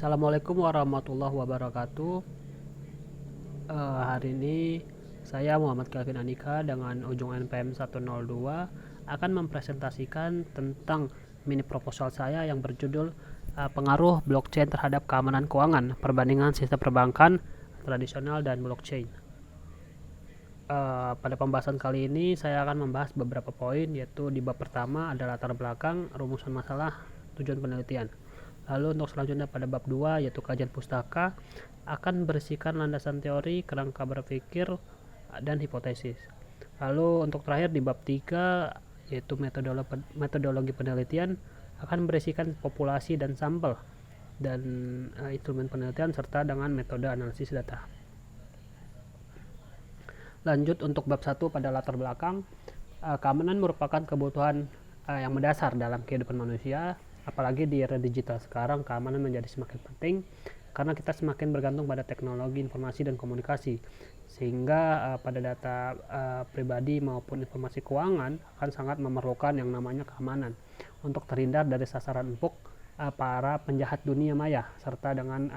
Assalamualaikum warahmatullahi wabarakatuh. Hari ini saya Muhammad Kelvin Andika dengan ujung NPM 102 akan mempresentasikan tentang mini proposal saya yang berjudul pengaruh blockchain terhadap keamanan keuangan, perbandingan sistem perbankan tradisional dan blockchain. Pada pembahasan kali ini saya akan membahas beberapa poin, yaitu di bab pertama ada latar belakang, rumusan masalah, tujuan penelitian. Lalu untuk selanjutnya pada bab 2 yaitu kajian pustaka akan berisikan landasan teori, kerangka berpikir, dan hipotesis. Lalu untuk terakhir di bab 3 yaitu metodologi penelitian akan berisikan populasi dan sampel dan instrumen penelitian serta dengan metode analisis data. Lanjut untuk bab 1 pada latar belakang, keamanan merupakan kebutuhan yang mendasar dalam kehidupan manusia, apalagi di era digital sekarang keamanan menjadi semakin penting karena kita semakin bergantung pada teknologi informasi dan komunikasi, sehingga pada data pribadi maupun informasi keuangan akan sangat memerlukan yang namanya keamanan untuk terhindar dari sasaran empuk para penjahat dunia maya, serta dengan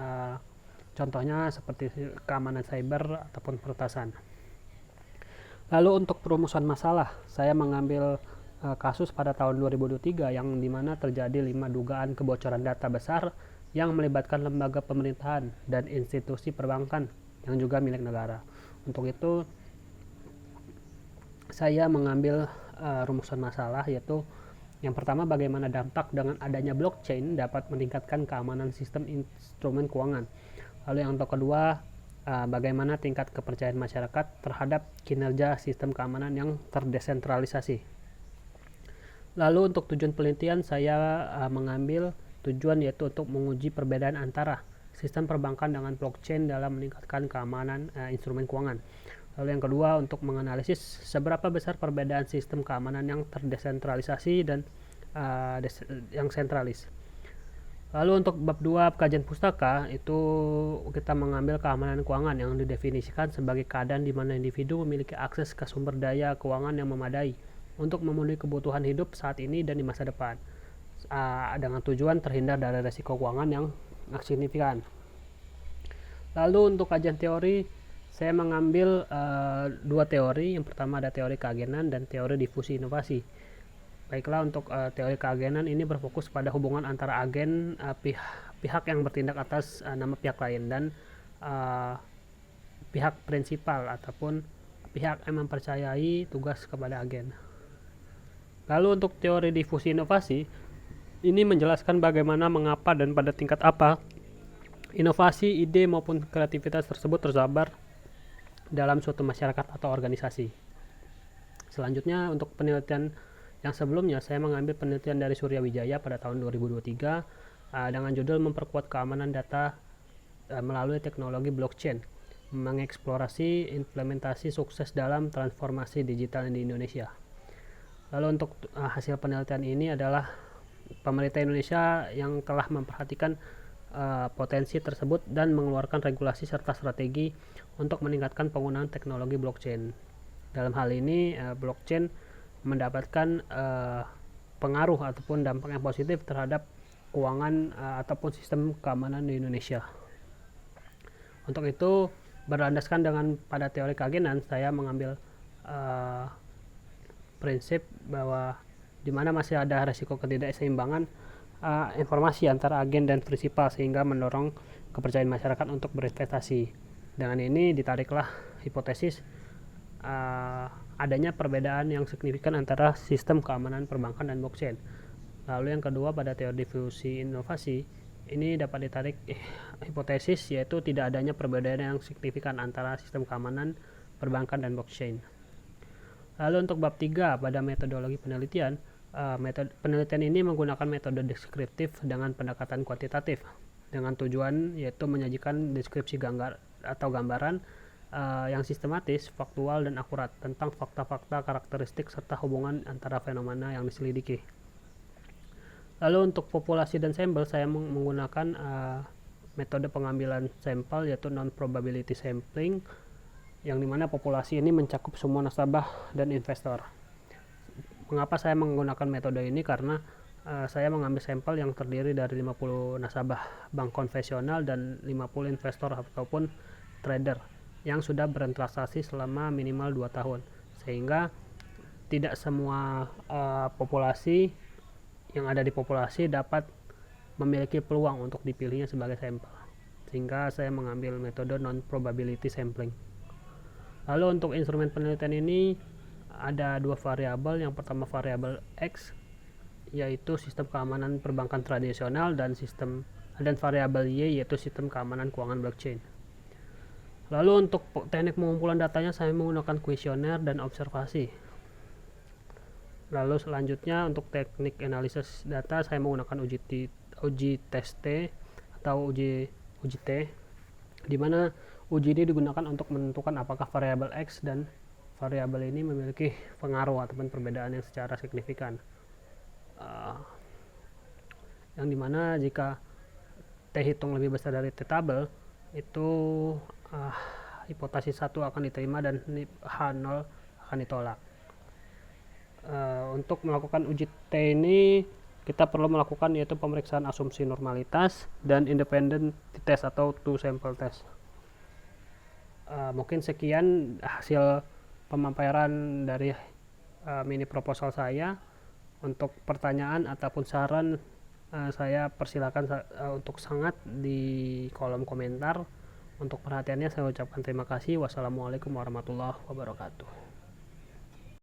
contohnya seperti keamanan cyber ataupun peretasan. Lalu untuk perumusan masalah, saya mengambil kasus pada tahun 2023 yang dimana terjadi 5 dugaan kebocoran data besar yang melibatkan lembaga pemerintahan dan institusi perbankan yang juga milik negara. Untuk itu saya mengambil rumusan masalah, yaitu yang pertama, bagaimana dampak dengan adanya blockchain dapat meningkatkan keamanan sistem instrumen keuangan. Lalu yang kedua, bagaimana tingkat kepercayaan masyarakat terhadap kinerja sistem keamanan yang terdesentralisasi. Lalu untuk tujuan penelitian saya mengambil tujuan yaitu untuk menguji perbedaan antara sistem perbankan dengan blockchain dalam meningkatkan keamanan instrumen keuangan. Lalu yang kedua, untuk menganalisis seberapa besar perbedaan sistem keamanan yang terdesentralisasi dan yang sentralis. Lalu untuk bab 2 kajian pustaka itu kita mengambil keamanan keuangan yang didefinisikan sebagai keadaan di mana individu memiliki akses ke sumber daya keuangan yang memadai untuk memenuhi kebutuhan hidup saat ini dan di masa depan, dengan tujuan terhindar dari risiko keuangan yang signifikan. Lalu untuk kajian teori saya mengambil dua teori. Yang pertama ada teori keagenan dan teori difusi inovasi. Baiklah, untuk teori keagenan ini berfokus pada hubungan antara agen, pihak yang bertindak atas nama pihak lain, dan pihak prinsipal ataupun pihak yang mempercayai tugas kepada agen. Lalu untuk teori difusi inovasi ini menjelaskan bagaimana, mengapa, dan pada tingkat apa inovasi, ide maupun kreativitas tersebut tersebar dalam suatu masyarakat atau organisasi. Selanjutnya untuk penelitian yang sebelumnya saya mengambil penelitian dari Surya Wijaya pada tahun 2023 dengan judul memperkuat keamanan data melalui teknologi blockchain, mengeksplorasi implementasi sukses dalam transformasi digital di Indonesia. Lalu untuk hasil penelitian ini adalah pemerintah Indonesia yang telah memperhatikan potensi tersebut dan mengeluarkan regulasi serta strategi untuk meningkatkan penggunaan teknologi blockchain. Dalam hal ini blockchain mendapatkan pengaruh ataupun dampak yang positif terhadap keuangan ataupun sistem keamanan di Indonesia. Untuk itu, berlandaskan dengan pada teori keagenan, saya mengambil prinsip bahwa di mana masih ada risiko ketidakseimbangan informasi antara agen dan prinsipal, sehingga mendorong kepercayaan masyarakat untuk berinvestasi. Dengan ini ditariklah hipotesis adanya perbedaan yang signifikan antara sistem keamanan perbankan dan blockchain. Lalu yang kedua, pada teori difusi inovasi ini dapat ditarik hipotesis yaitu tidak adanya perbedaan yang signifikan antara sistem keamanan perbankan dan blockchain. Lalu untuk bab 3 pada metodologi penelitian, penelitian ini menggunakan metode deskriptif dengan pendekatan kuantitatif dengan tujuan yaitu menyajikan deskripsi gambaran yang sistematis, faktual, dan akurat tentang fakta-fakta, karakteristik, serta hubungan antara fenomena yang diselidiki. Lalu untuk populasi dan sampel saya menggunakan metode pengambilan sampel yaitu non-probability sampling, yang dimana populasi ini mencakup semua nasabah dan investor. Mengapa saya menggunakan metode ini? Karena saya mengambil sampel yang terdiri dari 50 nasabah bank konvensional dan 50 investor ataupun trader yang sudah bertransaksi selama minimal 2 tahun, sehingga tidak semua populasi yang ada di populasi dapat memiliki peluang untuk dipilihnya sebagai sampel, sehingga saya mengambil metode non-probability sampling. Lalu untuk instrumen penelitian ini ada 2 variabel. Yang pertama variabel X, yaitu sistem keamanan perbankan tradisional, dan variabel Y, yaitu sistem keamanan keuangan blockchain. Lalu untuk teknik pengumpulan datanya saya menggunakan kuesioner dan observasi. Lalu selanjutnya untuk teknik analisis data saya menggunakan uji tes T atau uji T, di mana uji ini digunakan untuk menentukan apakah variabel X dan variabel ini memiliki pengaruh ataupun perbedaan yang secara signifikan. Yang dimana jika T hitung lebih besar dari T tabel, itu hipotesis 1 akan diterima dan H0 akan ditolak. Untuk melakukan uji T ini kita perlu melakukan yaitu pemeriksaan asumsi normalitas dan independent test atau two sample test. Mungkin sekian hasil pemaparan dari mini proposal saya. Untuk pertanyaan ataupun saran saya persilakan untuk sangat di kolom komentar. Untuk perhatiannya saya ucapkan terima kasih. Wassalamualaikum warahmatullahi wabarakatuh.